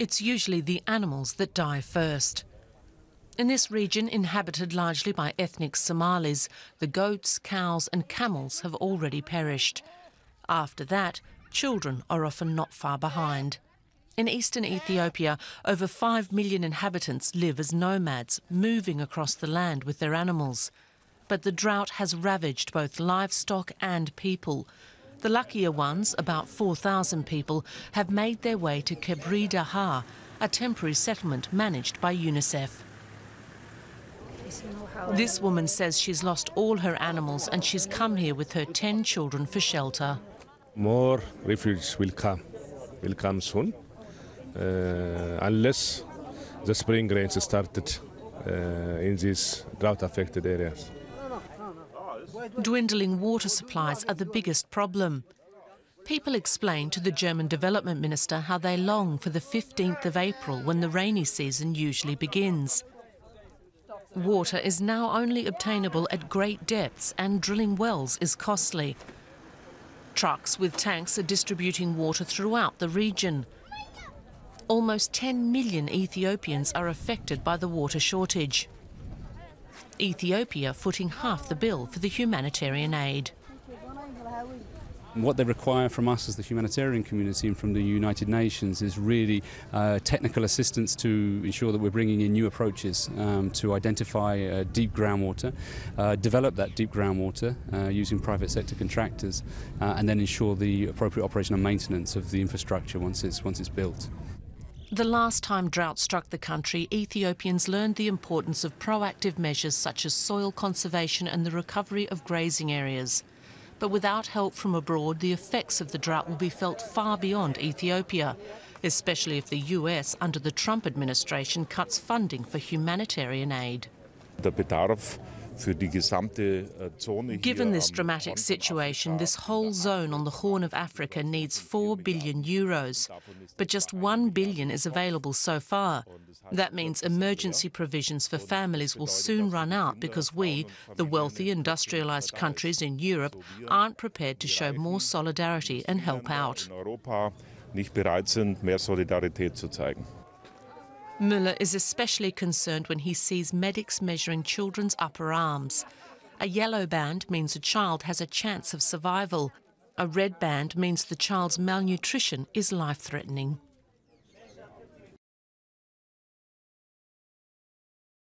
It's usually the animals that die first. In this region, inhabited largely by ethnic Somalis, the goats, cows and camels have already perished. After that, children are often not far behind. In eastern Ethiopia, over 5 million inhabitants live as nomads, moving across the land with their animals. But the drought has ravaged both livestock and people. The luckier ones, about 4,000 people, have made their way to Kebri Daha, a temporary settlement managed by UNICEF. This woman says she's lost all her animals and she's come here with her 10 children for shelter. More refugees will come soon, unless the spring rains started in these drought-affected areas. Dwindling water supplies are the biggest problem. People explain to the German development minister how they long for the 15th of April when the rainy season usually begins. Water is now only obtainable at great depths and drilling wells is costly. Trucks with tanks are distributing water throughout the region. Almost 10 million Ethiopians are affected by the water shortage. Ethiopia footing half the bill for the humanitarian aid. What they require from us as the humanitarian community and from the United Nations is really technical assistance to ensure that we're bringing in new approaches to identify deep groundwater, develop that deep groundwater using private sector contractors, and then ensure the appropriate operation and maintenance of the infrastructure once it's built. The last time drought struck the country, Ethiopians learned the importance of proactive measures such as soil conservation and the recovery of grazing areas. But without help from abroad, the effects of the drought will be felt far beyond Ethiopia, especially if the US, under the Trump administration, cuts funding for humanitarian aid. Given this dramatic situation, this whole zone on the Horn of Africa needs 4 billion euros, but just 1 billion is available so far. That means emergency provisions for families will soon run out because we, the wealthy industrialised countries in Europe, aren't prepared to show more solidarity and help out. Müller is especially concerned when he sees medics measuring children's upper arms. A yellow band means a child has a chance of survival. A red band means the child's malnutrition is life-threatening.